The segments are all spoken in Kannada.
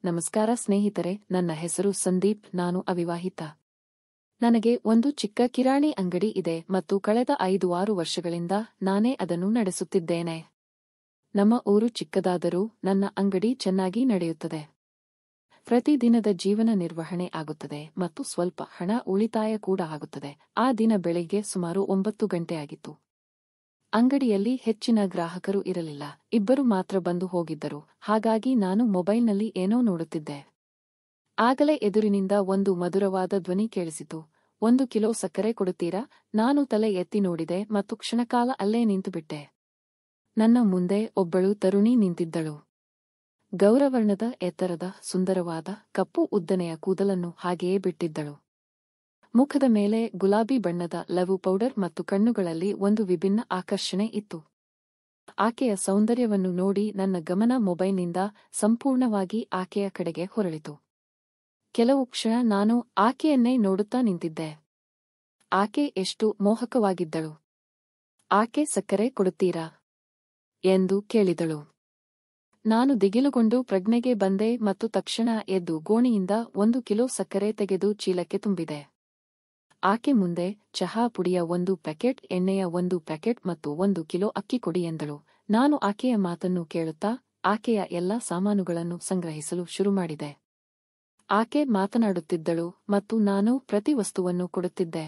ನಮಸ್ಕಾರ ಸ್ನೇಹಿತರೆ, ನನ್ನ ಹೆಸರು ಸಂದೀಪ್. ನಾನು ಅವಿವಾಹಿತ. ನನಗೆ ಒಂದು ಚಿಕ್ಕ ಕಿರಾಣಿ ಅಂಗಡಿ ಇದೆ ಮತ್ತು ಕಳೆದ 5-6 ವರ್ಷಗಳಿಂದ ನಾನೇ ಅದನ್ನು ನಡೆಸುತ್ತಿದ್ದೇನೆ. ನಮ್ಮ ಊರು ಚಿಕ್ಕದಾದರೂ ನನ್ನ ಅಂಗಡಿ ಚೆನ್ನಾಗಿ ನಡೆಯುತ್ತದೆ. ಪ್ರತಿದಿನದ ಜೀವನ ನಿರ್ವಹಣೆ ಆಗುತ್ತದೆ ಮತ್ತು ಸ್ವಲ್ಪ ಹಣ ಉಳಿತಾಯ ಕೂಡ ಆಗುತ್ತದೆ. ಆ ದಿನ ಬೆಳಿಗ್ಗೆ ಸುಮಾರು 9 ಗಂಟೆ ಆಗಿತ್ತು. ಅಂಗಡಿಯಲ್ಲಿ ಹೆಚ್ಚಿನ ಗ್ರಾಹಕರು ಇರಲಿಲ್ಲ. 2 ಮಾತ್ರ ಬಂದು ಹೋಗಿದ್ದರು. ಹಾಗಾಗಿ ನಾನು ಮೊಬೈಲ್ನಲ್ಲಿ ಏನೋ ನೋಡುತ್ತಿದ್ದೆ. ಆಗಲೇ ಎದುರಿನಿಂದ ಒಂದು ಮಧುರವಾದ ಧ್ವನಿ ಕೇಳಿಸಿತು. 1 ಕಿಲೋ ಸಕ್ಕರೆ ಕೊಡುತ್ತೀರಾ? ನಾನು ತಲೆ ಎತ್ತಿ ನೋಡಿದೆ ಮತ್ತು ಕ್ಷಣಕಾಲ ಅಲ್ಲೇ ನಿಂತುಬಿಟ್ಟೆ. ನನ್ನ ಮುಂದೆ ಒಬ್ಬಳು ತರುಣಿ ನಿಂತಿದ್ದಳು. ಗೌರವರ್ಣದ ಎತ್ತರದ ಸುಂದರವಾದ ಕಪ್ಪು ಉದ್ದನೆಯ ಕೂದಲನ್ನು ಹಾಗೆಯೇ ಬಿಟ್ಟಿದ್ದಳು. ಮುಖದ ಮೇಲೆ ಗುಲಾಬಿ ಬಣ್ಣದ ಲವ್ ಪೌಡರ್ ಮತ್ತು ಕಣ್ಣುಗಳಲ್ಲಿ ಒಂದು ವಿಭಿನ್ನ ಆಕರ್ಷಣೆ ಇತ್ತು. ಆಕೆಯ ಸೌಂದರ್ಯವನ್ನು ನೋಡಿ ನನ್ನ ಗಮನ ಮೊಬೈಲ್ನಿಂದ ಸಂಪೂರ್ಣವಾಗಿ ಆಕೆಯ ಕಡೆಗೆ ಹೊರಳಿತು. ಕೆಲವು ಕ್ಷಣ ನಾನು ಆಕೆಯನ್ನೇ ನೋಡುತ್ತಾ ನಿಂತಿದ್ದೆ. ಆಕೆ ಎಷ್ಟು ಮೋಹಕವಾಗಿದ್ದಳು. ಆಕೆ ಸಕ್ಕರೆ ಕೊಡುತ್ತೀರಾ ಎಂದು ಕೇಳಿದಳು. ನಾನು ದಿಗಿಲುಗೊಂಡು ಪ್ರಜ್ಞೆಗೆ ಬಂದೆ ಮತ್ತು ತಕ್ಷಣ ಎದ್ದು ಗೋಣಿಯಿಂದ 1 ಕಿಲೋ ಸಕ್ಕರೆ ತೆಗೆದು ಚೀಲಕ್ಕೆ ತುಂಬಿದೆ. ಆಕೆ ಮುಂದೆ ಚಹಾ ಪುಡಿಯ 1 ಪ್ಯಾಕೆಟ್, ಎಣ್ಣೆಯ 1 ಪ್ಯಾಕೆಟ್ ಮತ್ತು 1 ಕಿಲೋ ಅಕ್ಕಿ ಕೊಡಿ ಎಂದಳು. ನಾನು ಆಕೆಯ ಮಾತನ್ನು ಕೇಳುತ್ತಾ ಆಕೆಯ ಎಲ್ಲಾ ಸಾಮಾನುಗಳನ್ನು ಸಂಗ್ರಹಿಸಲು ಶುರುಮಾಡಿದೆ. ಆಕೆ ಮಾತನಾಡುತ್ತಿದ್ದಳು ಮತ್ತು ನಾನು ಪ್ರತಿ ವಸ್ತುವನ್ನು ಕೊಡುತ್ತಿದ್ದೆ.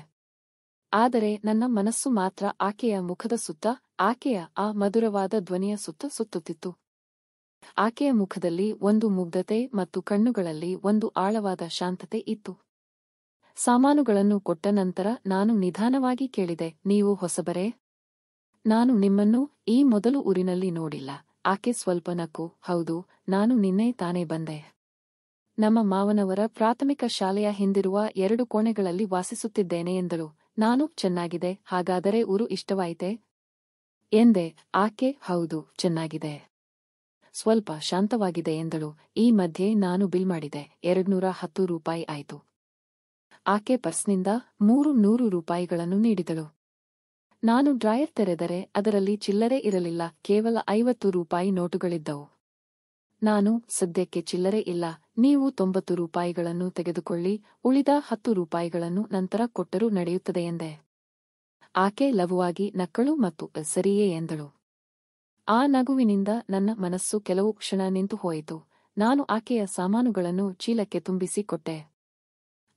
ಆದರೆ ನನ್ನ ಮನಸ್ಸು ಮಾತ್ರ ಆಕೆಯ ಮುಖದ ಸುತ್ತ, ಆಕೆಯ ಆ ಮಧುರವಾದ ಧ್ವನಿಯ ಸುತ್ತ ಸುತ್ತುತ್ತಿತ್ತು. ಆಕೆಯ ಮುಖದಲ್ಲಿ ಒಂದು ಮುಗ್ಧತೆ ಮತ್ತು ಕಣ್ಣುಗಳಲ್ಲಿ ಒಂದು ಆಳವಾದ ಶಾಂತತೆ ಇತ್ತು. ಸಾಮಾನುಗಳನ್ನು ಕೊಟ್ಟ ನಂತರ ನಾನು ನಿಧಾನವಾಗಿ ಕೇಳಿದೆ, ನೀವು ಹೊಸಬರೇ? ನಾನು ನಿಮ್ಮನ್ನು ಈ ಮೊದಲು ಊರಿನಲ್ಲಿ ನೋಡಿಲ್ಲ. ಆಕೆ ಸ್ವಲ್ಪ ನಕ್ಕು, ಹೌದು, ನಾನು ನಿನ್ನೆ ತಾನೇ ಬಂದೆ. ನಮ್ಮ ಮಾವನವರ ಪ್ರಾಥಮಿಕ ಶಾಲೆಯ ಹಿಂದಿರುವ 2 ಕೋಣೆಗಳಲ್ಲಿ ವಾಸಿಸುತ್ತಿದ್ದೇನೆ ಎಂದಳು. ನಾನು ಚೆನ್ನಾಗಿದೆ, ಹಾಗಾದರೆ ಊರು ಇಷ್ಟವಾಯಿತೆ ಎಂದೆ. ಆಕೆ ಹೌದು, ಚೆನ್ನಾಗಿದೆ, ಸ್ವಲ್ಪ ಶಾಂತವಾಗಿದೆ ಎಂದಳು. ಈ ಮಧ್ಯೆ ನಾನು ಬಿಲ್ ಮಾಡಿದೆ. 210 ರೂಪಾಯಿ ಆಯಿತು. ಆಕೆ ಪರ್ಸ್ನಿಂದ 300 ರೂಪಾಯಿಗಳನ್ನು ನೀಡಿದಳು. ನಾನು ಡ್ರಾಯರ್ ತೆರೆದರೆ ಅದರಲ್ಲಿ ಚಿಲ್ಲರೆ ಇರಲಿಲ್ಲ, ಕೇವಲ 50 ರೂಪಾಯಿ ನೋಟುಗಳಿದ್ದವು. ನಾನು ಸದ್ಯಕ್ಕೆ ಚಿಲ್ಲರೆ ಇಲ್ಲ, ನೀವು 90 ರೂಪಾಯಿಗಳನ್ನು ತೆಗೆದುಕೊಳ್ಳಿ, ಉಳಿದ 10 ರೂಪಾಯಿಗಳನ್ನು ನಂತರ ಕೊಟ್ಟರೂ ನಡೆಯುತ್ತದೆ ಎಂದೆ. ಆಕೆ ಲಘುವಾಗಿ ನಕ್ಕಳು ಮತ್ತು ಸರಿಯೇ ಎಂದಳು. ಆ ನಗುವಿನಿಂದ ನನ್ನ ಮನಸ್ಸು ಕೆಲವು ಕ್ಷಣ ನಿಂತು ಹೋಯಿತು. ನಾನು ಆಕೆಯ ಸಾಮಾನುಗಳನ್ನು ಚೀಲಕ್ಕೆ ತುಂಬಿಸಿ ಕೊಟ್ಟೆ.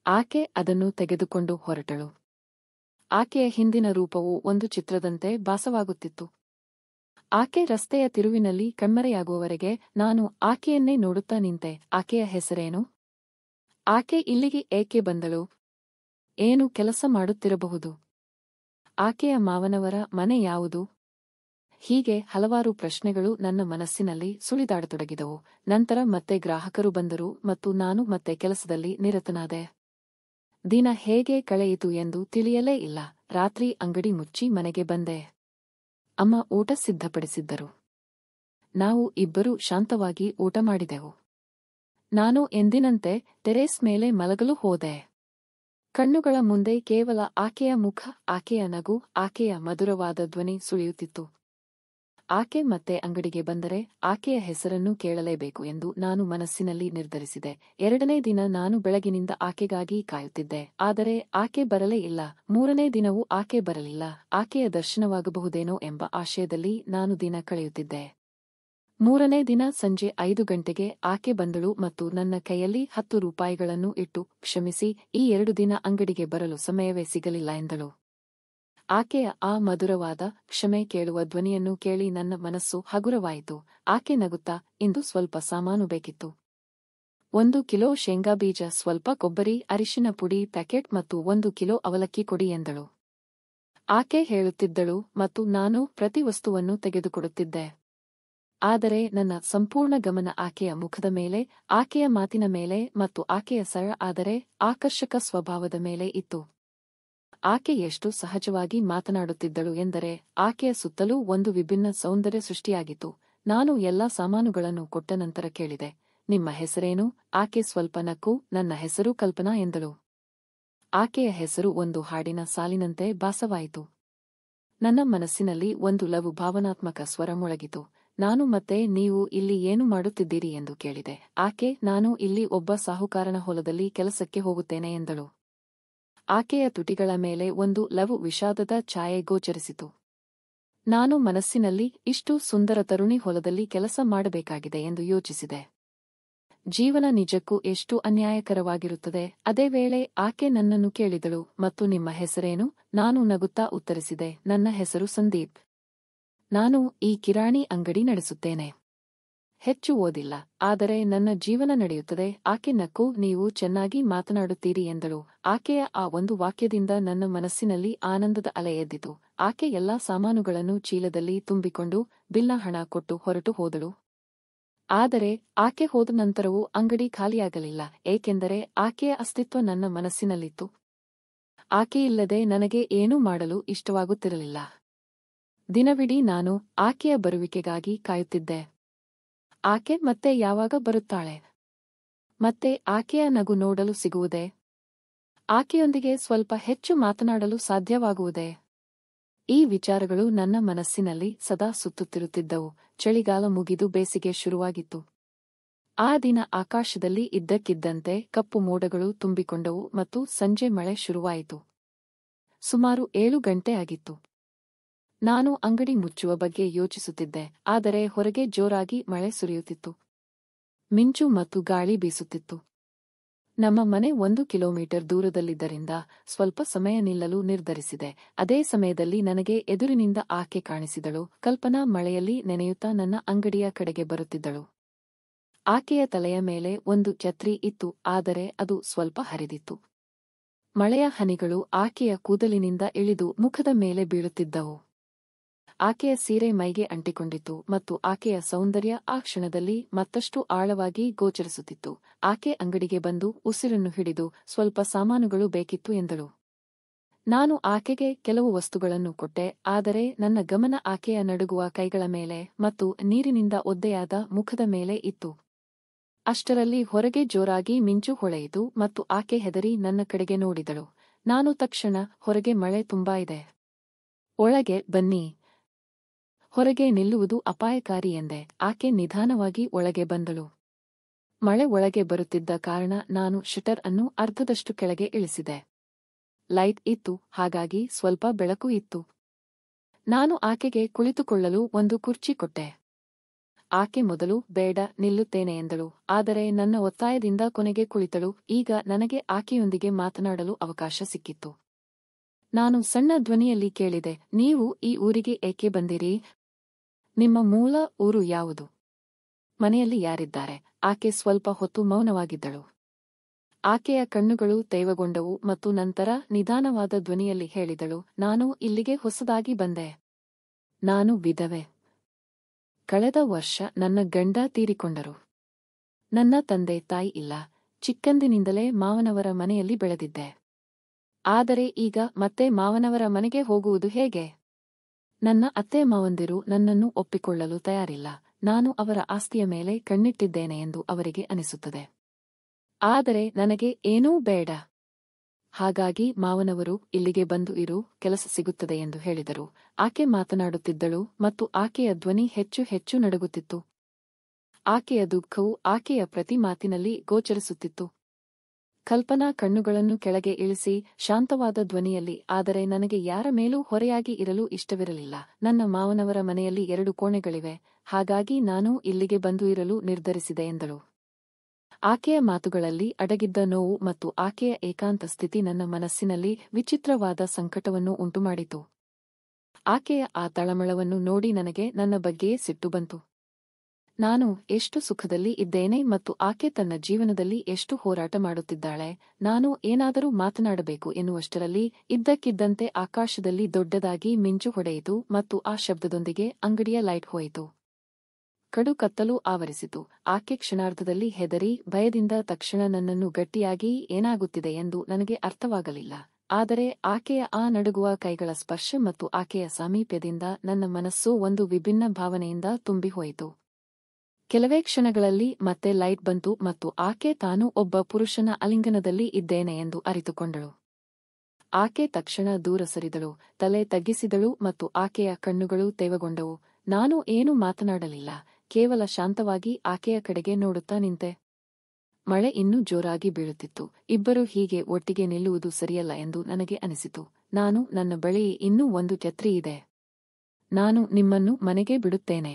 ಆಕೆ ಅದನ್ನು ತೆಗೆದುಕೊಂಡು ಹೊರಟಳು. ಆಕೆಯ ಹಿಂದಿನ ರೂಪವು ಒಂದು ಚಿತ್ರದಂತೆ ಭಾಸವಾಗುತ್ತಿತ್ತು. ಆಕೆ ರಸ್ತೆಯ ತಿರುವಿನಲ್ಲಿ ಕಣ್ಮರೆಯಾಗುವವರೆಗೆ ನಾನು ಆಕೆಯನ್ನೇ ನೋಡುತ್ತಾ ನಿಂತೆ. ಆಕೆಯ ಹೆಸರೇನು? ಆಕೆ ಇಲ್ಲಿಗೆ ಏಕೆ ಬಂದಳು? ಏನು ಕೆಲಸ ಮಾಡುತ್ತಿರಬಹುದು? ಆಕೆಯ ಮಾವನವರ ಮನೆ ಯಾವುದು? ಹೀಗೆ ಹಲವಾರು ಪ್ರಶ್ನೆಗಳು ನನ್ನ ಮನಸ್ಸಿನಲ್ಲಿ ಸುಳಿದಾಡತೊಡಗಿದವು. ನಂತರ ಮತ್ತೆ ಗ್ರಾಹಕರು ಬಂದರು ಮತ್ತು ನಾನು ಮತ್ತೆ ಕೆಲಸದಲ್ಲಿ ನಿರತನಾದೆ. ದಿನ ಹೇಗೆ ಕಳೆಯಿತು ಎಂದು ತಿಳಿಯಲೇ ಇಲ್ಲ. ರಾತ್ರಿ ಅಂಗಡಿ ಮುಚ್ಚಿ ಮನೆಗೆ ಬಂದೆ. ಅಮ್ಮ ಊಟ ಸಿದ್ಧಪಡಿಸಿದ್ದರು. ನಾವು ಇಬ್ಬರೂ ಶಾಂತವಾಗಿ ಊಟ ಮಾಡಿದೆವು. ನಾನು ಎಂದಿನಂತೆ ಟೆರೇಸ್ ಮೇಲೆ ಮಲಗಲು ಹೋದೆ. ಕಣ್ಣುಗಳ ಮುಂದೆ ಕೇವಲ ಆಕೆಯ ಮುಖ, ಆಕೆಯ ನಗು, ಆಕೆಯ ಮಧುರವಾದ ಧ್ವನಿ ಸುಳಿಯುತ್ತಿತ್ತು. ಆಕೆ ಮತ್ತೆ ಅಂಗಡಿಗೆ ಬಂದರೆ ಆಕೆಯ ಹೆಸರನ್ನು ಕೇಳಲೇಬೇಕು ಎಂದು ನಾನು ಮನಸ್ಸಿನಲ್ಲಿ ನಿರ್ಧರಿಸಿದೆ. 2ನೇ ದಿನ ನಾನು ಬೆಳಗಿನಿಂದ ಆಕೆಗಾಗಿ ಕಾಯುತ್ತಿದ್ದೆ. ಆದರೆ ಆಕೆ ಬರಲೇ ಇಲ್ಲ. 3ನೇ ದಿನವೂ ಆಕೆ ಬರಲಿಲ್ಲ. ಆಕೆಯ ದರ್ಶನವಾಗಬಹುದೇನೋ ಎಂಬ ಆಶಯದಲ್ಲಿ ನಾನು ದಿನ ಕಳೆಯುತ್ತಿದ್ದೆ. 3ನೇ ದಿನ ಸಂಜೆ 5 ಗಂಟೆಗೆ ಆಕೆ ಬಂದಳು ಮತ್ತು ನನ್ನ ಕೈಯಲ್ಲಿ 10 ರೂಪಾಯಿಗಳನ್ನು ಇಟ್ಟು, ಕ್ಷಮಿಸಿ, ಈ 2 ದಿನ ಅಂಗಡಿಗೆ ಬರಲು ಸಮಯವೇ ಸಿಗಲಿಲ್ಲ ಎಂದಳು. ಆಕೆಯ ಆ ಮಧುರವಾದ ಕ್ಷಮೆ ಕೇಳುವ ಧ್ವನಿಯನ್ನು ಕೇಳಿ ನನ್ನ ಮನಸ್ಸು ಹಗುರವಾಯಿತು. ಆಕೆ ನಗುತ್ತಾ, ಇಂದು ಸ್ವಲ್ಪ ಸಾಮಾನು ಬೇಕಿತ್ತು. 1 ಕಿಲೋ ಶೇಂಗಾ ಬೀಜ, ಸ್ವಲ್ಪ ಕೊಬ್ಬರಿ, ಅರಿಶಿನ ಪುಡಿ ಪ್ಯಾಕೆಟ್ ಮತ್ತು 1 ಕಿಲೋ ಅವಲಕ್ಕಿ ಕೊಡಿ ಎಂದಳು. ಆಕೆ ಹೇಳುತ್ತಿದ್ದಳು ಮತ್ತು ನಾನು ಪ್ರತಿ ವಸ್ತುವನ್ನು ತೆಗೆದುಕೊಡುತ್ತಿದ್ದೆ. ಆದರೆ ನನ್ನ ಸಂಪೂರ್ಣ ಗಮನ ಆಕೆಯ ಮುಖದ ಮೇಲೆ, ಆಕೆಯ ಮಾತಿನ ಮೇಲೆ ಮತ್ತು ಆಕೆಯ ಸರಳ ಆದರೆ ಆಕರ್ಷಕ ಸ್ವಭಾವದ ಮೇಲೆ ಇತ್ತು. ಆಕೆ ಎಷ್ಟು ಸಹಜವಾಗಿ ಮಾತನಾಡುತ್ತಿದ್ದಳು ಎಂದರೆ ಆಕೆಯ ಸುತ್ತಲೂ ಒಂದು ವಿಭಿನ್ನ ಸೌಂದರ್ಯ ಸೃಷ್ಟಿಯಾಗಿತ್ತು. ನಾನು ಎಲ್ಲಾ ಸಾಮಾನುಗಳನ್ನು ಕೊಟ್ಟ ನಂತರ ಕೇಳಿದೆ, ನಿಮ್ಮ ಹೆಸರೇನು? ಆಕೆ ಸ್ವಲ್ಪ ನಕ್ಕು, ನನ್ನ ಹೆಸರು ಕಲ್ಪನಾ ಎಂದಳು. ಆಕೆಯ ಹೆಸರು ಒಂದು ಹಾಡಿನ ಸಾಲಿನಂತೆ ಭಾಸವಾಯಿತು. ನನ್ನ ಮನಸ್ಸಿನಲ್ಲಿ ಒಂದು ಲಘು ಭಾವನಾತ್ಮಕ ಸ್ವರ ಮೊಳಗಿತು. ನಾನು ಮತ್ತೆ ನೀವು ಇಲ್ಲಿ ಏನು ಮಾಡುತ್ತಿದ್ದೀರಿ ಎಂದು ಕೇಳಿದೆ. ಆಕೆ, ನಾನು ಇಲ್ಲಿ ಒಬ್ಬ ಸಾಹುಕಾರನ ಹೊಲದಲ್ಲಿ ಕೆಲಸಕ್ಕೆ ಹೋಗುತ್ತೇನೆ ಎಂದಳು. ಆಕೆಯ ತುಟಿಗಳ ಮೇಲೆ ಒಂದು ಲಘು ವಿಷಾದದ ಛಾಯೆ ಗೋಚರಿಸಿತು. ನಾನು ಮನಸ್ಸಿನಲ್ಲಿ ಇಷ್ಟು ಸುಂದರ ತರುಣಿ ಹೊಲದಲ್ಲಿ ಕೆಲಸ ಮಾಡಬೇಕಾಗಿದೆ ಎಂದು ಯೋಚಿಸಿದೆ. ಜೀವನ ನಿಜಕ್ಕೂ ಎಷ್ಟು ಅನ್ಯಾಯಕರವಾಗಿರುತ್ತದೆ. ಅದೇ ವೇಳೆ ಆಕೆ ನನ್ನನ್ನು ಕೇಳಿದಳು, ಮತ್ತು ನಿಮ್ಮ ಹೆಸರೇನು? ನಾನು ನಗುತ್ತಾ ಉತ್ತರಿಸಿದೆ, ನನ್ನ ಹೆಸರು ಸಂದೀಪ್. ನಾನು ಈ ಕಿರಾಣಿ ಅಂಗಡಿ ನಡೆಸುತ್ತೇನೆ. ಹೆಚ್ಚು ಓದಿಲ್ಲ, ಆದರೆ ನನ್ನ ಜೀವನ ನಡೆಯುತ್ತದೆ. ಆಕೆ ನಕ್ಕು, ನೀವು ಚೆನ್ನಾಗಿ ಮಾತನಾಡುತ್ತೀರಿ ಎಂದಳು. ಆಕೆಯ ಆ ಒಂದು ವಾಕ್ಯದಿಂದ ನನ್ನ ಮನಸ್ಸಿನಲ್ಲಿ ಆನಂದದ ಅಲೆ ಎದ್ದಿತು. ಆಕೆ ಎಲ್ಲಾ ಸಾಮಾನುಗಳನ್ನು ಚೀಲದಲ್ಲಿ ತುಂಬಿಕೊಂಡು ಬಿಲ್ನ ಹಣ ಕೊಟ್ಟು ಹೊರಟು ಹೋದಳು. ಆದರೆ ಆಕೆ ಹೋದ ನಂತರವೂ ಅಂಗಡಿ ಖಾಲಿಯಾಗಲಿಲ್ಲ, ಏಕೆಂದರೆ ಆಕೆಯ ಅಸ್ತಿತ್ವ ನನ್ನ ಮನಸ್ಸಿನಲ್ಲಿತ್ತು. ಆಕೆಯಿಲ್ಲದೆ ನನಗೆ ಏನೂ ಮಾಡಲು ಇಷ್ಟವಾಗುತ್ತಿರಲಿಲ್ಲ. ದಿನವಿಡೀ ನಾನು ಆಕೆಯ ಬರುವಿಕೆಗಾಗಿ ಕಾಯುತ್ತಿದ್ದೆ. ಆಕೆ ಮತ್ತೆ ಯಾವಾಗ ಬರುತ್ತಾಳೆ? ಮತ್ತೆ ಆಕೆಯ ನಗು ನೋಡಲು ಸಿಗುವುದೇ? ಆಕೆಯೊಂದಿಗೆ ಸ್ವಲ್ಪ ಹೆಚ್ಚು ಮಾತನಾಡಲು ಸಾಧ್ಯವಾಗುವುದೇ? ಈ ವಿಚಾರಗಳು ನನ್ನ ಮನಸ್ಸಿನಲ್ಲಿ ಸದಾ ಸುತ್ತುತ್ತಿರುತ್ತಿದ್ದವು. ಚಳಿಗಾಲ ಮುಗಿದು ಬೇಸಿಗೆ ಶುರುವಾಗಿತ್ತು. ಆ ದಿನ ಆಕಾಶದಲ್ಲಿ ಇದ್ದಕ್ಕಿದ್ದಂತೆ ಕಪ್ಪು ಮೋಡಗಳು ತುಂಬಿಕೊಂಡವು ಮತ್ತು ಸಂಜೆ ಮಳೆ ಶುರುವಾಯಿತು. ಸುಮಾರು 7 ಗಂಟೆ ಆಗಿತ್ತು. ನಾನು ಅಂಗಡಿ ಮುಚ್ಚುವ ಬಗ್ಗೆ ಯೋಚಿಸುತ್ತಿದ್ದೆ, ಆದರೆ ಹೊರಗೆ ಜೋರಾಗಿ ಮಳೆ ಸುರಿಯುತ್ತಿತ್ತು. ಮಿಂಚು ಮತ್ತು ಗಾಳಿ ಬೀಸುತ್ತಿತ್ತು. ನಮ್ಮ ಮನೆ 1 ಕಿಲೋಮೀಟರ್ ದೂರದಲ್ಲಿದ್ದರಿಂದ ಸ್ವಲ್ಪ ಸಮಯ ನಿಲ್ಲಲು ನಿರ್ಧರಿಸಿದೆ. ಅದೇ ಸಮಯದಲ್ಲಿ ನನಗೆ ಎದುರಿನಿಂದ ಆಕೆ ಕಾಣಿಸಿದಳು. ಕಲ್ಪನಾ ಮಳೆಯಲ್ಲಿ ನೆನೆಯುತ್ತಾ ನನ್ನ ಅಂಗಡಿಯ ಕಡೆಗೆ ಬರುತ್ತಿದ್ದಳು. ಆಕೆಯ ತಲೆಯ ಮೇಲೆ ಒಂದು ಛತ್ರಿ ಇತ್ತು, ಆದರೆ ಅದು ಸ್ವಲ್ಪ ಹರಿದಿತ್ತು. ಮಳೆಯ ಹನಿಗಳು ಆಕೆಯ ಕೂದಲಿನಿಂದ ಇಳಿದು ಮುಖದ ಮೇಲೆ ಬೀಳುತ್ತಿದ್ದವು. ಆಕೆಯ ಸೀರೆ ಮೈಗೆ ಅಂಟಿಕೊಂಡಿತ್ತು ಮತ್ತು ಆಕೆಯ ಸೌಂದರ್ಯ ಆ ಕ್ಷಣದಲ್ಲಿ ಮತ್ತಷ್ಟು ಆಳವಾಗಿ ಗೋಚರಿಸುತ್ತಿತ್ತು. ಆಕೆ ಅಂಗಡಿಗೆ ಬಂದು ಉಸಿರನ್ನು ಹಿಡಿದು, ಸ್ವಲ್ಪ ಸಾಮಾನುಗಳು ಬೇಕಿತ್ತು ಎಂದಳು. ನಾನು ಆಕೆಗೆ ಕೆಲವು ವಸ್ತುಗಳನ್ನು ಕೊಟ್ಟೆ, ಆದರೆ ನನ್ನ ಗಮನ ಆಕೆಯ ನಡುಗುವ ಕೈಗಳ ಮೇಲೆ ಮತ್ತು ನೀರಿನಿಂದ ಒದ್ದೆಯಾದ ಮುಖದ ಮೇಲೆ ಇತ್ತು. ಅಷ್ಟರಲ್ಲಿ ಹೊರಗೆ ಜೋರಾಗಿ ಮಿಂಚು ಹೊಳೆಯಿತು ಮತ್ತು ಆಕೆ ಹೆದರಿ ನನ್ನ ಕಡೆಗೆ ನೋಡಿದಳು. ನಾನು ತಕ್ಷಣ, ಹೊರಗೆ ಮಳೆ ತುಂಬಾ ಇದೆ, ಒಳಗೆ ಬನ್ನಿ, ಹೊರಗೆ ನಿಲ್ಲುವುದು ಅಪಾಯಕಾರಿ ಎಂದೆ. ಆಕೆ ನಿಧಾನವಾಗಿ ಒಳಗೆ ಬಂದಳು. ಮಳೆ ಒಳಗೆ ಬರುತ್ತಿದ್ದ ಕಾರಣ ನಾನು ಶಟರ್ ಅನ್ನು ಅರ್ಧದಷ್ಟು ಕೆಳಗೆ ಇಳಿಸಿದೆ. ಲೈಟ್ ಇತ್ತು, ಹಾಗಾಗಿ ಸ್ವಲ್ಪ ಬೆಳಕು ಇತ್ತು. ನಾನು ಆಕೆಗೆ ಕುಳಿತುಕೊಳ್ಳಲು ಒಂದು ಕುರ್ಚಿ ಕೊಟ್ಟೆ. ಆಕೆ ಮೊದಲು ಬೇಡ, ನಿಲ್ಲುತ್ತೇನೆ ಎಂದಳು, ಆದರೆ ನನ್ನ ಒತ್ತಾಯದಿಂದ ಕೊನೆಗೆ ಕುಳಿತಳು. ಈಗ ನನಗೆ ಆಕೆಯೊಂದಿಗೆ ಮಾತನಾಡಲು ಅವಕಾಶ ಸಿಕ್ಕಿತ್ತು. ನಾನು ಸಣ್ಣ ಧ್ವನಿಯಲ್ಲಿ ಕೇಳಿದೆ, ನೀವು ಈ ಊರಿಗೆ ಏಕೆ ಬಂದಿರಿ? ನಿಮ್ಮ ಮೂಲ ಊರು ಯಾವುದು? ಮನೆಯಲ್ಲಿ ಯಾರಿದ್ದಾರೆ? ಆಕೆ ಸ್ವಲ್ಪ ಹೊತ್ತು ಮೌನವಾಗಿದ್ದಳು. ಆಕೆಯ ಕಣ್ಣುಗಳು ತೇವಗೊಂಡವು ಮತ್ತು ನಂತರ ನಿಧಾನವಾದ ಧ್ವನಿಯಲ್ಲಿ ಹೇಳಿದಳು, ನಾನು ಇಲ್ಲಿಗೆ ಹೊಸದಾಗಿ ಬಂದೆ. ನಾನು ವಿಧವೆ. ಕಳೆದ ವರ್ಷ ನನ್ನ ಗಂಡ ತೀರಿಕೊಂಡರು. ನನ್ನ ತಂದೆ ತಾಯಿ ಇಲ್ಲ. ಚಿಕ್ಕಂದಿನಿಂದಲೇ ಮಾವನವರ ಮನೆಯಲ್ಲಿ ಬೆಳೆದಿದ್ದೆ. ಆದರೆ ಈಗ ಮತ್ತೆ ಮಾವನವರ ಮನೆಗೆ ಹೋಗುವುದು ಹೇಗೆ? ನನ್ನ ಅತ್ತೆ ಮಾವಂದಿರು ನನ್ನನ್ನು ಒಪ್ಪಿಕೊಳ್ಳಲು ತಯಾರಿಲ್ಲ. ನಾನು ಅವರ ಆಸ್ತಿಯ ಮೇಲೆ ಕಣ್ಣಿಟ್ಟಿದ್ದೇನೆ ಎಂದು ಅವರಿಗೆ ಅನಿಸುತ್ತದೆ. ಆದರೆ ನನಗೆ ಏನೂ ಬೇಡ. ಹಾಗಾಗಿ ಮಾವನವರು ಇಲ್ಲಿಗೆ ಬಂದು ಇರು, ಕೆಲಸ ಸಿಗುತ್ತದೆ ಎಂದು ಹೇಳಿದರು. ಆಕೆ ಮಾತನಾಡುತ್ತಿದ್ದಳು ಮತ್ತು ಆಕೆಯ ಧ್ವನಿ ಹೆಚ್ಚು ಹೆಚ್ಚು ನಡುಗುತ್ತಿತ್ತು. ಆಕೆಯ ದುಃಖವು ಆಕೆಯ ಪ್ರತಿ ಮಾತಿನಲ್ಲಿ ಗೋಚರಿಸುತ್ತಿತ್ತು. ಕಲ್ಪನಾ ಕಣ್ಣುಗಳನ್ನು ಕೆಳಗೆ ಇಳಿಸಿ ಶಾಂತವಾದ ಧ್ವನಿಯಲ್ಲಿ, ಆದರೆ ನನಗೆ ಯಾರ ಮೇಲೂ ಹೊರೆಯಾಗಿ ಇರಲು ಇಷ್ಟವಿರಲಿಲ್ಲ. ನನ್ನ ಮಾವನವರ ಮನೆಯಲ್ಲಿ 2 ಕೋಣೆಗಳಿವೆ, ಹಾಗಾಗಿ ನಾನು ಇಲ್ಲಿಗೆ ಬಂದು ಇರಲು ನಿರ್ಧರಿಸಿದೆ ಎಂದಳು. ಆಕೆಯ ಮಾತುಗಳಲ್ಲಿ ಅಡಗಿದ್ದ ನೋವು ಮತ್ತು ಆಕೆಯ ಏಕಾಂತ ಸ್ಥಿತಿ ನನ್ನ ಮನಸ್ಸಿನಲ್ಲಿ ವಿಚಿತ್ರವಾದ ಸಂಕಟವನ್ನು ಉಂಟುಮಾಡಿತು. ಆಕೆಯ ಆ ತಳಮಳವನ್ನು ನೋಡಿ ನನಗೆ ನನ್ನ ಬಗ್ಗೆಯೇ ಸಿಟ್ಟು ಬಂತು. ನಾನು ಎಷ್ಟು ಸುಖದಲ್ಲಿ ಇದ್ದೇನೆ ಮತ್ತು ಆಕೆ ತನ್ನ ಜೀವನದಲ್ಲಿ ಎಷ್ಟು ಹೋರಾಟ ಮಾಡುತ್ತಿದ್ದಾಳೆ. ನಾನು ಏನಾದರೂ ಮಾತನಾಡಬೇಕು ಎನ್ನುವಷ್ಟರಲ್ಲಿ ಇದ್ದಕ್ಕಿದ್ದಂತೆ ಆಕಾಶದಲ್ಲಿ ದೊಡ್ಡದಾಗಿ ಮಿಂಚು ಹೊಡೆಯಿತು ಮತ್ತು ಆ ಶಬ್ದದೊಂದಿಗೆ ಅಂಗಡಿಯ ಲೈಟ್ ಹೋಯಿತು. ಕಡು ಕತ್ತಲು ಆವರಿಸಿತು. ಆಕೆ ಕ್ಷಣಾರ್ಧದಲ್ಲಿ ಹೆದರಿ, ಭಯದಿಂದ ತಕ್ಷಣ ನನ್ನನ್ನು ಗಟ್ಟಿಯಾಗಿ, ಏನಾಗುತ್ತಿದೆ ಎಂದು ನನಗೆ ಅರ್ಥವಾಗಲಿಲ್ಲ. ಆದರೆ ಆಕೆಯ ಆ ನಡುಗುವ ಕೈಗಳ ಸ್ಪರ್ಶ ಮತ್ತು ಆಕೆಯ ಸಾಮೀಪ್ಯದಿಂದ ನನ್ನ ಮನಸ್ಸು ಒಂದು ವಿಭಿನ್ನ ಭಾವನೆಯಿಂದ ತುಂಬಿಹೋಯಿತು. ಕೆಲವೇ ಕ್ಷಣಗಳಲ್ಲಿ ಮತ್ತೆ ಲೈಟ್ ಬಂತು ಮತ್ತು ಆಕೆ ತಾನು ಒಬ್ಬ ಪುರುಷನ ಆಲಿಂಗನದಲ್ಲಿ ಇದ್ದೇನೆ ಎಂದು ಅರಿತುಕೊಂಡಳು. ಆಕೆ ತಕ್ಷಣ ದೂರ ಸರಿದಳು, ತಲೆ ತಗ್ಗಿಸಿದಳು ಮತ್ತು ಆಕೆಯ ಕಣ್ಣುಗಳು ತೇವಗೊಂಡವು. ನಾನು ಏನೂ ಮಾತನಾಡಲಿಲ್ಲ, ಕೇವಲ ಶಾಂತವಾಗಿ ಆಕೆಯ ಕಡೆಗೆ ನೋಡುತ್ತಾ ನಿಂತೆ. ಮಳೆ ಇನ್ನೂ ಜೋರಾಗಿ ಬೀಳುತ್ತಿತ್ತು. ಇಬ್ಬರೂ ಹೀಗೆ ಒಟ್ಟಿಗೆ ನಿಲ್ಲುವುದು ಸರಿಯಲ್ಲ ಎಂದು ನನಗೆ ಅನಿಸಿತು. ನನ್ನ ಬಳಿ ಇನ್ನೂ ಒಂದು ಛತ್ರಿ ಇದೆ. ನಾನು ನಿಮ್ಮನ್ನು ಮನೆಗೆ ಬಿಡುತ್ತೇನೆ.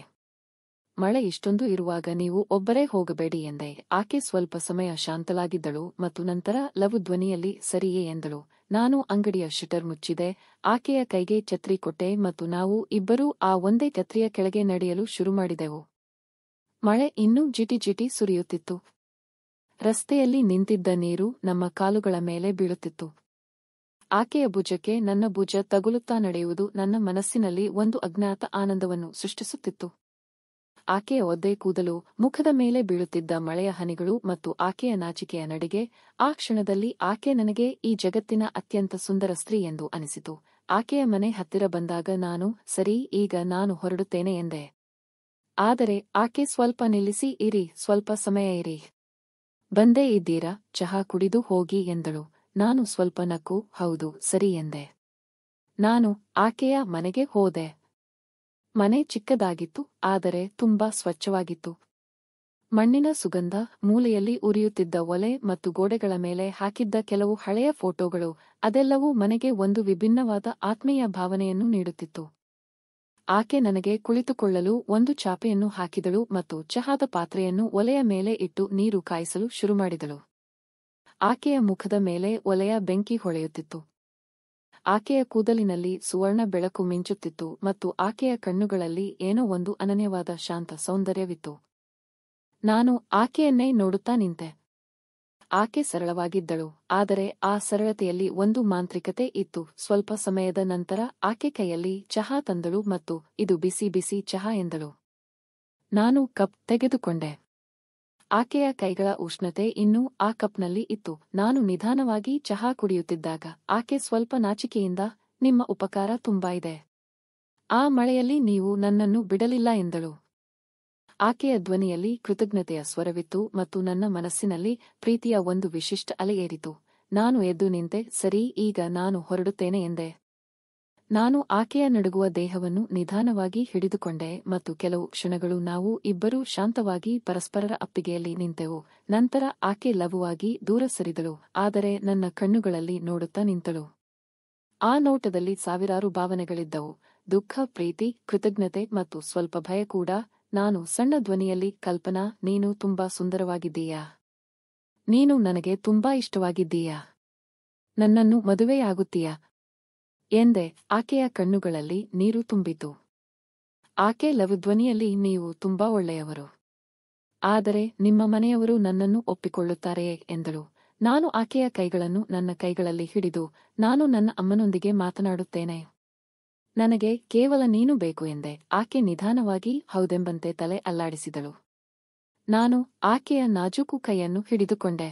ಮಳೆ ಇಷ್ಟೊಂದು ಇರುವಾಗ ನೀವು ಒಬ್ಬರೇ ಹೋಗಬೇಡಿ ಎಂದೆ. ಆಕೆ ಸ್ವಲ್ಪ ಸಮಯ ಶಾಂತಳಾಗಿದ್ದಳು ಮತ್ತು ನಂತರ ಲಘು ಧ್ವನಿಯಲ್ಲಿ ಸರಿಯೇ ಎಂದಳು. ನಾನು ಅಂಗಡಿಯ ಶಟರ್ ಮುಚ್ಚಿದೆ, ಆಕೆಯ ಕೈಗೆ ಛತ್ರಿ ಕೊಟ್ಟೆ ಮತ್ತು ನಾವು ಇಬ್ಬರೂ ಆ ಒಂದೇ ಛತ್ರಿಯ ಕೆಳಗೆ ನಡೆಯಲು ಶುರುಮಾಡಿದೆವು. ಮಳೆ ಇನ್ನೂ ಜಿಟಿ ಸುರಿಯುತ್ತಿತ್ತು. ರಸ್ತೆಯಲ್ಲಿ ನಿಂತಿದ್ದ ನೀರು ನಮ್ಮ ಕಾಲುಗಳ ಮೇಲೆ ಬೀಳುತ್ತಿತ್ತು. ಆಕೆಯ ಭುಜಕ್ಕೆ ನನ್ನ ಭುಜ ತಗುಲುತ್ತಾ ನಡೆಯುವುದು ನನ್ನ ಮನಸ್ಸಿನಲ್ಲಿ ಒಂದು ಅಜ್ಞಾತ ಆನಂದವನ್ನು ಸೃಷ್ಟಿಸುತ್ತಿತ್ತು. ಆಕೆಯ ಒದ್ದೆ ಕೂದಲು, ಮುಖದ ಮೇಲೆ ಬೀಳುತ್ತಿದ್ದ ಮಳೆಯ ಹನಿಗಳು ಮತ್ತು ಆಕೆಯ ನಾಚಿಕೆಯ ನಡಿಗೆ, ಆ ಕ್ಷಣದಲ್ಲಿ ಆಕೆ ನನಗೆ ಈ ಜಗತ್ತಿನ ಅತ್ಯಂತ ಸುಂದರ ಸ್ತ್ರೀ ಎಂದು ಅನಿಸಿತು. ಆಕೆಯ ಮನೆ ಹತ್ತಿರ ಬಂದಾಗ ನಾನು, ಸರಿ, ಈಗ ನಾನು ಹೊರಡುತ್ತೇನೆ ಎಂದೆ. ಆದರೆ ಆಕೆ ಸ್ವಲ್ಪ ನಿಲ್ಲಿಸಿ, ಇರಿ, ಸ್ವಲ್ಪ ಸಮಯ ಇರಿ. ಬಂದೇ ಇದ್ದೀರಾ, ಚಹಾ ಕುಡಿದು ಹೋಗಿ ಎಂದಳು. ನಾನು ಸ್ವಲ್ಪ ನಕ್ಕು, ಹೌದು, ಸರಿ ಎಂದೆ. ನಾನು ಆಕೆಯ ಮನೆಗೆ ಹೋದೆ. ಮನೆ ಚಿಕ್ಕದಾಗಿತ್ತು, ಆದರೆ ತುಂಬಾ ಸ್ವಚ್ಛವಾಗಿತ್ತು. ಮಣ್ಣಿನ ಸುಗಂಧ, ಮೂಲೆಯಲ್ಲಿ ಉರಿಯುತ್ತಿದ್ದ ಒಲೆ ಮತ್ತು ಗೋಡೆಗಳ ಮೇಲೆ ಹಾಕಿದ್ದ ಕೆಲವು ಹಳೆಯ ಫೋಟೋಗಳು, ಅದೆಲ್ಲವೂ ಮನೆಗೆ ಒಂದು ವಿಭಿನ್ನವಾದ ಆತ್ಮೀಯ ಭಾವನೆಯನ್ನು ನೀಡುತ್ತಿತ್ತು. ಆಕೆ ನನಗೆ ಕುಳಿತುಕೊಳ್ಳಲು ಒಂದು ಚಾಪೆಯನ್ನು ಹಾಕಿದಳು ಮತ್ತು ಚಹಾದ ಪಾತ್ರೆಯನ್ನು ಒಲೆಯ ಮೇಲೆ ಇಟ್ಟು ನೀರು ಕಾಯಿಸಲು ಶುರುಮಾಡಿದಳು. ಆಕೆಯ ಮುಖದ ಮೇಲೆ ಒಲೆಯ ಬೆಂಕಿ ಹೊಳೆಯುತ್ತಿತ್ತು. ಆಕೆಯ ಕೂದಲಿನಲ್ಲಿ ಸುವರ್ಣ ಬೆಳಕು ಮಿಂಚುತ್ತಿತ್ತು ಮತ್ತು ಆಕೆಯ ಕಣ್ಣುಗಳಲ್ಲಿ ಏನೋ ಒಂದು ಅನನ್ಯವಾದ ಶಾಂತ ಸೌಂದರ್ಯವಿತ್ತು. ನಾನು ಆಕೆಯನ್ನೇ ನೋಡುತ್ತಾ ನಿಂತೆ. ಆಕೆ ಸರಳವಾಗಿದ್ದಳು, ಆದರೆ ಆ ಸರಳತೆಯಲ್ಲಿ ಒಂದು ಮಾಂತ್ರಿಕತೆ ಇತ್ತು. ಸ್ವಲ್ಪ ಸಮಯದ ನಂತರ ಆಕೆ ಕೈಯಲ್ಲಿ ಚಹಾ ತಂದಳು ಮತ್ತು ಇದು ಬಿಸಿ ಬಿಸಿ ಚಹಾ ಎಂದಳು. ನಾನು ಕಪ್ ತೆಗೆದುಕೊಂಡೆ. ಆಕೆಯ ಕೈಗಳ ಉಷ್ಣತೆ ಇನ್ನೂ ಆ ಕಪ್ನಲ್ಲಿ ಇತ್ತು. ನಾನು ನಿಧಾನವಾಗಿ ಚಹಾ ಕುಡಿಯುತ್ತಿದ್ದಾಗ ಆಕೆ ಸ್ವಲ್ಪ ನಾಚಿಕೆಯಿಂದ, ನಿಮ್ಮ ಉಪಕಾರ ತುಂಬಾ ಇದೆ. ಆ ಮಳೆಯಲ್ಲಿ ನೀವು ನನ್ನನ್ನು ಬಿಡಲಿಲ್ಲ ಎಂದಳು. ಆಕೆಯ ಧ್ವನಿಯಲ್ಲಿ ಕೃತಜ್ಞತೆಯ ಸ್ವರವಿತ್ತು ಮತ್ತು ನನ್ನ ಮನಸ್ಸಿನಲ್ಲಿ ಪ್ರೀತಿಯ ಒಂದು ವಿಶಿಷ್ಟ ಅಲೆ ಏರಿತು. ನಾನು ಎದ್ದು ನಿಂತೆ, ಸರಿ, ಈಗ ನಾನು ಹೊರಡುತ್ತೇನೆ ಎಂದೆ. ನಾನು ಆಕೆಯ ನಡುಗುವ ದೇಹವನ್ನು ನಿಧಾನವಾಗಿ ಹಿಡಿದುಕೊಂಡೆ ಮತ್ತು ಕೆಲವು ಕ್ಷಣಗಳು ನಾವು ಇಬ್ಬರೂ ಶಾಂತವಾಗಿ ಪರಸ್ಪರರ ಅಪ್ಪಿಗೆಯಲ್ಲಿ ನಿಂತೆವು. ನಂತರ ಆಕೆ ಲಘುವಾಗಿ ದೂರ ಸರಿದಳು, ಆದರೆ ನನ್ನ ಕಣ್ಣುಗಳಲ್ಲಿ ನೋಡುತ್ತಾ ನಿಂತಳು. ಆ ನೋಟದಲ್ಲಿ ಸಾವಿರಾರು ಭಾವನೆಗಳಿದ್ದವು, ದುಃಖ, ಪ್ರೀತಿ, ಕೃತಜ್ಞತೆ ಮತ್ತು ಸ್ವಲ್ಪ ಭಯ ಕೂಡ. ನಾನು ಸಣ್ಣ ಧ್ವನಿಯಲ್ಲಿ, ಕಲ್ಪನಾ, ನೀನು ತುಂಬಾ ಸುಂದರವಾಗಿದ್ದೀಯಾ. ನೀನು ನನಗೆ ತುಂಬಾ ಇಷ್ಟವಾಗಿದ್ದೀಯಾ. ನನ್ನನ್ನು ಮದುವೆಯಾಗುತ್ತೀಯಾ ಎಂದೆ. ಆಕೆಯ ಕಣ್ಣುಗಳಲ್ಲಿ ನೀರು ತುಂಬಿತು. ಆಕೆ ಲಘು ಧ್ವನಿಯಲ್ಲಿ, ನೀವು ತುಂಬಾ ಒಳ್ಳೆಯವರು. ಆದರೆ ನಿಮ್ಮ ಮನೆಯವರು ನನ್ನನ್ನು ಒಪ್ಪಿಕೊಳ್ಳುತ್ತಾರೆಯೇ ಎಂದಳು. ನಾನು ಆಕೆಯ ಕೈಗಳನ್ನು ನನ್ನ ಕೈಗಳಲ್ಲಿ ಹಿಡಿದು, ನಾನು ನನ್ನ ಅಮ್ಮನೊಂದಿಗೆ ಮಾತನಾಡುತ್ತೇನೆ. ನನಗೆ ಕೇವಲ ನೀನು ಬೇಕು ಎಂದೆ. ಆಕೆ ನಿಧಾನವಾಗಿ ಹೌದೆಂಬಂತೆ ತಲೆ ಅಲ್ಲಾಡಿಸಿದಳು. ನಾನು ಆಕೆಯ ನಾಜೂಕು ಕೈಯನ್ನು ಹಿಡಿದುಕೊಂಡೆ.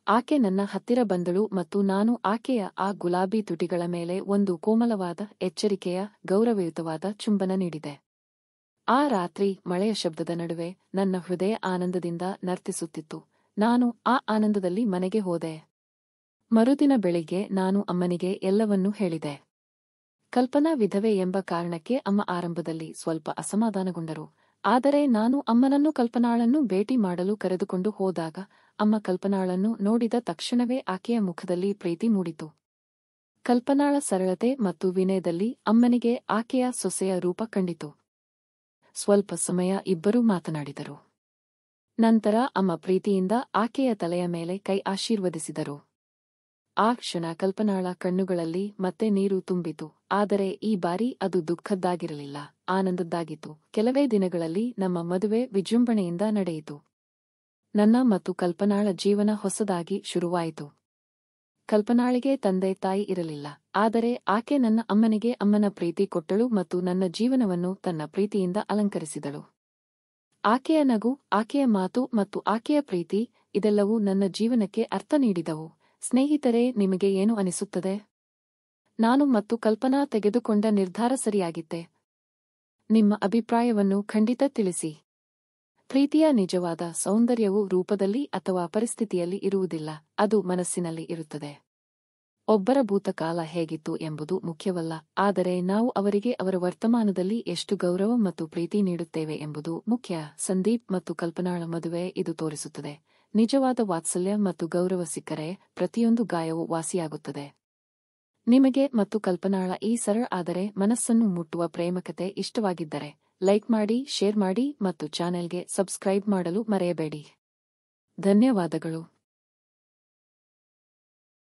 ಆಕೆ ನನ್ನ ಹತ್ತಿರ ಬಂದಳು ಮತ್ತು ನಾನು ಆಕೆಯ ಆ ಗುಲಾಬಿ ತುಟಿಗಳ ಮೇಲೆ ಒಂದು ಕೋಮಲವಾದ, ಎಚ್ಚರಿಕೆಯ, ಗೌರವಯುತವಾದ ಚುಂಬನ ನೀಡಿದೆ. ಆ ರಾತ್ರಿ ಮಳೆಯ ಶಬ್ದದ ನಡುವೆ ನನ್ನ ಹೃದಯ ಆನಂದದಿಂದ ನರ್ತಿಸುತ್ತಿತ್ತು. ನಾನು ಆ ಆನಂದದಲ್ಲಿ ಮನೆಗೆ ಹೋದೆ. ಮರುದಿನ ಬೆಳಿಗ್ಗೆ ನಾನು ಅಮ್ಮನಿಗೆ ಎಲ್ಲವನ್ನೂ ಹೇಳಿದೆ. ಕಲ್ಪನಾ ವಿಧವೆ ಎಂಬ ಕಾರಣಕ್ಕೆ ಅಮ್ಮ ಆರಂಭದಲ್ಲಿ ಸ್ವಲ್ಪ ಅಸಮಾಧಾನಗೊಂಡರು. ಆದರೆ ನಾನು ಅಮ್ಮನನ್ನು ಕಲ್ಪನಾಳನ್ನು ಭೇಟಿ ಮಾಡಲು ಕರೆದುಕೊಂಡು ಹೋದಾಗ ಅಮ್ಮ ಕಲ್ಪನಾಳನ್ನು ನೋಡಿದ ತಕ್ಷಣವೇ ಆಕೆಯ ಮುಖದಲ್ಲಿ ಪ್ರೀತಿ ಮೂಡಿತು. ಕಲ್ಪನಾಳ ಸರಳತೆ ಮತ್ತು ವಿನಯದಲ್ಲಿ ಅಮ್ಮನಿಗೆ ಆಕೆಯ ಸೊಸೆಯ ರೂಪ ಕಂಡಿತು. ಸ್ವಲ್ಪ ಸಮಯ ಇಬ್ಬರೂ ಮಾತನಾಡಿದರು. ನಂತರ ಅಮ್ಮ ಪ್ರೀತಿಯಿಂದ ಆಕೆಯ ತಲೆಯ ಮೇಲೆ ಕೈ ಆಶೀರ್ವದಿಸಿದರು. ಆ ಕ್ಷಣ ಕಲ್ಪನಾಳ ಕಣ್ಣುಗಳಲ್ಲಿ ಮತ್ತೆ ನೀರು ತುಂಬಿತು. ಆದರೆ ಈ ಬಾರಿ ಅದು ದುಃಖದ್ದಾಗಿರಲಿಲ್ಲ, ಆನಂದದ್ದಾಗಿತ್ತು. ಕೆಲವೇ ದಿನಗಳಲ್ಲಿ ನಮ್ಮ ಮದುವೆ ವಿಜೃಂಭಣೆಯಿಂದ ನಡೆಯಿತು. ನನ್ನ ಮತ್ತು ಕಲ್ಪನಾಳ ಜೀವನ ಹೊಸದಾಗಿ ಶುರುವಾಯಿತು. ಕಲ್ಪನಾಳಿಗೆ ತಂದೆ ತಾಯಿ ಇರಲಿಲ್ಲ, ಆದರೆ ಆಕೆ ನನ್ನ ಅಮ್ಮನಿಗೆ ಅಮ್ಮನ ಪ್ರೀತಿ ಕೊಟ್ಟಳು ಮತ್ತು ನನ್ನ ಜೀವನವನ್ನು ತನ್ನ ಪ್ರೀತಿಯಿಂದ ಅಲಂಕರಿಸಿದಳು. ಆಕೆಯ ನಗು, ಆಕೆಯ ಮಾತು ಮತ್ತು ಆಕೆಯ ಪ್ರೀತಿ, ಇದೆಲ್ಲವೂ ನನ್ನ ಜೀವನಕ್ಕೆ ಅರ್ಥ ನೀಡಿದವು. ಸ್ನೇಹಿತರೇ, ನಿಮಗೆ ಏನು ಅನಿಸುತ್ತದೆ? ನಾನು ಮತ್ತು ಕಲ್ಪನಾ ತೆಗೆದುಕೊಂಡ ನಿರ್ಧಾರ ಸರಿಯಾಗಿತ್ತೆ? ನಿಮ್ಮ ಅಭಿಪ್ರಾಯವನ್ನು ಖಂಡಿತ ತಿಳಿಸಿ. ಪ್ರೀತಿಯ ನಿಜವಾದ ಸೌಂದರ್ಯವು ರೂಪದಲ್ಲಿ ಅಥವಾ ಪರಿಸ್ಥಿತಿಯಲ್ಲಿ ಇರುವುದಿಲ್ಲ, ಅದು ಮನಸ್ಸಿನಲ್ಲಿ ಇರುತ್ತದೆ. ಒಬ್ಬರ ಭೂತಕಾಲ ಹೇಗಿತ್ತು ಎಂಬುದು ಮುಖ್ಯವಲ್ಲ, ಆದರೆ ನಾವು ಅವರಿಗೆ ಅವರ ವರ್ತಮಾನದಲ್ಲಿ ಎಷ್ಟು ಗೌರವ ಮತ್ತು ಪ್ರೀತಿ ನೀಡುತ್ತೇವೆ ಎಂಬುದು ಮುಖ್ಯ. ಸಂದೀಪ್ ಮತ್ತು ಕಲ್ಪನಾಳ ಮದುವೆ ಇದು ತೋರಿಸುತ್ತದೆ. ನಿಜವಾದ ವಾತ್ಸಲ್ಯ ಮತ್ತು ಗೌರವ ಸಿಕ್ಕರೆ ಪ್ರತಿಯೊಂದು ಗಾಯವೂ ವಾಸಿಯಾಗುತ್ತದೆ. ನಿಮಗೆ ಮತ್ತು ಕಲ್ಪನಾಳ ಈ ಸರಳ ಆದರೆ ಮನಸ್ಸನ್ನು ಮುಟ್ಟುವ ಪ್ರೇಮಕತೆ ಇಷ್ಟವಾಗಿದ್ದರೆ ಲೈಕ್ ಮಾಡಿ, ಶೇರ್ ಮಾಡಿ ಮತ್ತು ಚಾನೆಲ್ಗೆ ಸಬ್ಸ್ಕ್ರೈಬ್ ಮಾಡಲು ಮರೆಯಬೇಡಿ. ಧನ್ಯವಾದಗಳು.